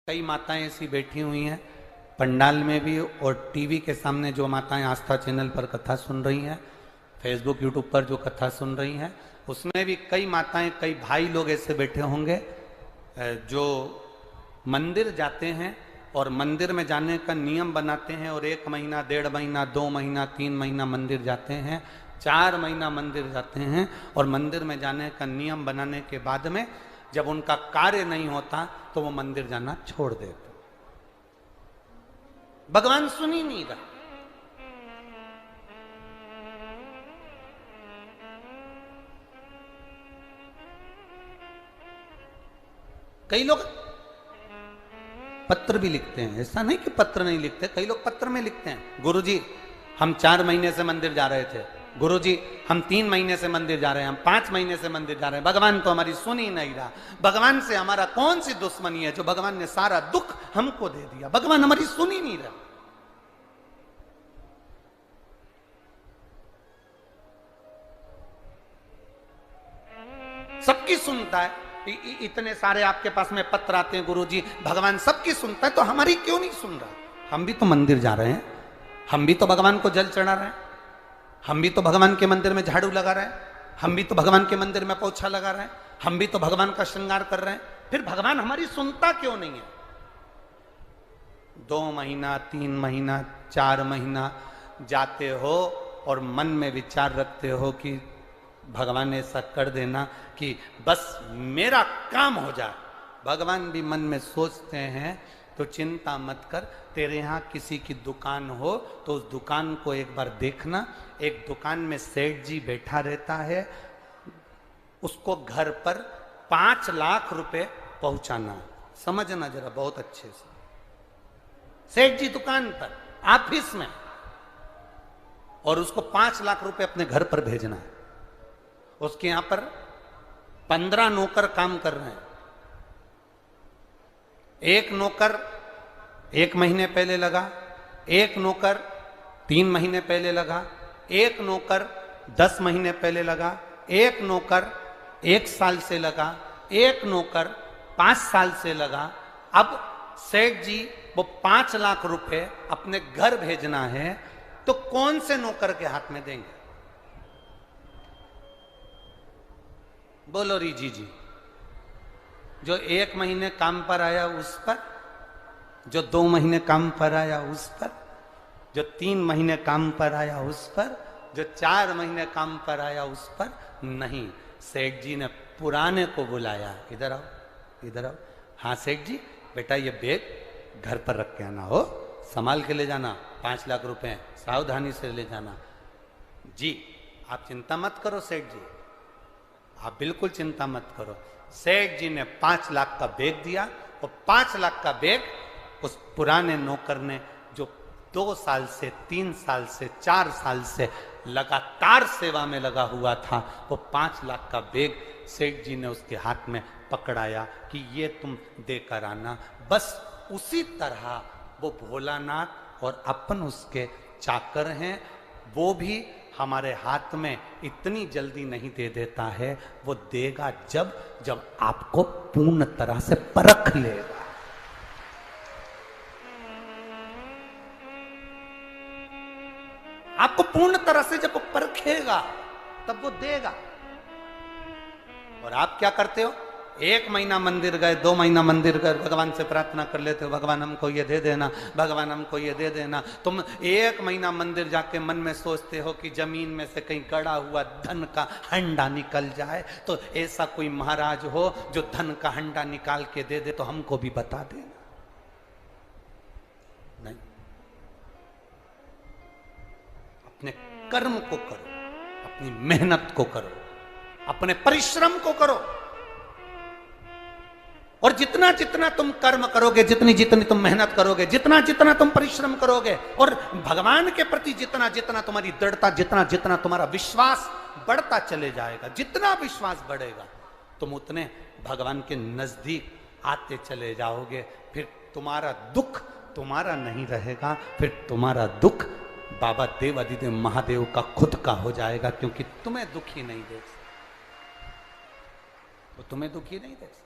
कई माताएं ऐसी बैठी हुई हैं पंडाल में भी और टीवी के सामने जो माताएं आस्था चैनल पर कथा सुन रही हैं, फेसबुक यूट्यूब पर जो कथा सुन रही हैं, उसमें भी कई माताएं कई भाई लोग ऐसे बैठे होंगे जो मंदिर जाते हैं और मंदिर में जाने का नियम बनाते हैं और 1 महीना 1.5 महीना 2 महीना 3 महीना मंदिर जाते हैं, 4 महीना मंदिर जाते हैं और मंदिर में जाने का नियम बनाने के बाद में जब उनका कार्य नहीं होता तो वो मंदिर जाना छोड़ देते। भगवान सुन ही नहीं रहा। कई लोग पत्र भी लिखते हैं, ऐसा नहीं कि पत्र नहीं लिखते, कई लोग पत्र में लिखते हैं, गुरुजी हम 4 महीने से मंदिर जा रहे थे, गुरुजी हम 3 महीने से मंदिर जा रहे हैं, हम 5 महीने से मंदिर जा रहे हैं, भगवान तो हमारी सुन ही नहीं रहा। भगवान से हमारा कौन सी दुश्मनी है जो भगवान ने सारा दुख हमको दे दिया, भगवान हमारी सुन ही नहीं रहा। सबकी सुनता है, इतने सारे आपके पास में पत्र आते हैं, गुरुजी भगवान सबकी सुनता है तो हमारी क्यों नहीं सुन रहा? हम भी तो मंदिर जा रहे हैं, हम भी तो भगवान को जल चढ़ा रहे हैं, हम भी तो भगवान के मंदिर में झाड़ू लगा रहे हैं, हम भी तो भगवान के मंदिर में पोछा लगा रहे हैं, हम भी तो भगवान का श्रृंगार कर रहे हैं, फिर भगवान हमारी सुनता क्यों नहीं है? 2 महीना 3 महीना 4 महीना जाते हो और मन में विचार रखते हो कि भगवान ऐसा कर देना कि बस मेरा काम हो जाए। भगवान भी मन में सोचते हैं तो चिंता मत कर, तेरे यहाँ किसी की दुकान हो तो उस दुकान को एक बार देखना। एक दुकान में सेठ जी बैठा रहता है, उसको घर पर 5 लाख रुपए पहुंचाना। समझना जरा बहुत अच्छे से, सेठ जी दुकान पर ऑफिस में, और उसको 5 लाख रुपए अपने घर पर भेजना है। उसके यहां पर 15 नौकर काम कर रहे हैं। एक नौकर 1 महीने पहले लगा, एक नौकर 3 महीने पहले लगा, एक नौकर 10 महीने पहले लगा, एक नौकर 1 साल से लगा, एक नौकर 5 साल से लगा। अब सेठ जी वो 5 लाख रुपए अपने घर भेजना है तो कौन से नौकर के हाथ में देंगे? बोलो रीजी जी, जो 1 महीने काम पर आया उस पर, जो 2 महीने काम पर आया उस पर, जो 3 महीने काम पर आया उस पर, जो 4 महीने काम पर आया उस पर नहीं। सेठ जी ने पुराने को बुलाया, इधर आओ इधर आओ। हाँ सेठ जी, बेटा ये बैग घर पर रख के आना, हो संभाल के ले जाना, 5 लाख रुपए सावधानी से ले जाना। जी आप चिंता मत करो सेठ जी, आप बिल्कुल चिंता मत करो। सेठ जी ने 5 लाख का बैग दिया और 5 लाख का बैग उस पुराने नौकर ने जो 2 साल से 3 साल से 4 साल से लगातार सेवा में लगा हुआ था, वो 5 लाख का बैग सेठ जी ने उसके हाथ में पकड़ाया कि ये तुम देकर आना। बस उसी तरह वो भोलानाथ और अपन उसके चाकर हैं, वो भी हमारे हाथ में इतनी जल्दी नहीं दे देता है, वो देगा जब आपको पूर्ण तरह से परख लेगा। आपको पूर्ण तरह से जब वो परखेगा तब वो देगा। और आप क्या करते हो? 1 महीना मंदिर गए, 2 महीना मंदिर गए, भगवान से प्रार्थना कर लेते हो, भगवान हमको ये दे देना, भगवान हमको ये दे देना। तुम 1 महीना मंदिर जाके मन में सोचते हो कि जमीन में से कहीं गड़ा हुआ धन का हंडा निकल जाए, तो ऐसा कोई महाराज हो जो धन का हंडा निकाल के दे दे तो हमको भी बता देना। नहीं, अपने कर्म को करो, अपनी मेहनत को करो, अपने परिश्रम को करो, और जितना जितना तुम कर्म करोगे, जितनी जितनी तुम मेहनत करोगे, जितना जितना तुम परिश्रम करोगे, और भगवान के प्रति जितना जितना तुम्हारी दृढ़ता, जितना जितना तुम्हारा विश्वास बढ़ता चले जाएगा, जितना विश्वास बढ़ेगा तुम उतने भगवान के नजदीक आते चले जाओगे। फिर तुम्हारा दुख तुम्हारा नहीं रहेगा, फिर तुम्हारा दुख बाबा देव अधिदेव महादेव का खुद का हो जाएगा, क्योंकि तुम्हें दुखी नहीं देख सकते, वो तुम्हें दुखी नहीं देख सकते।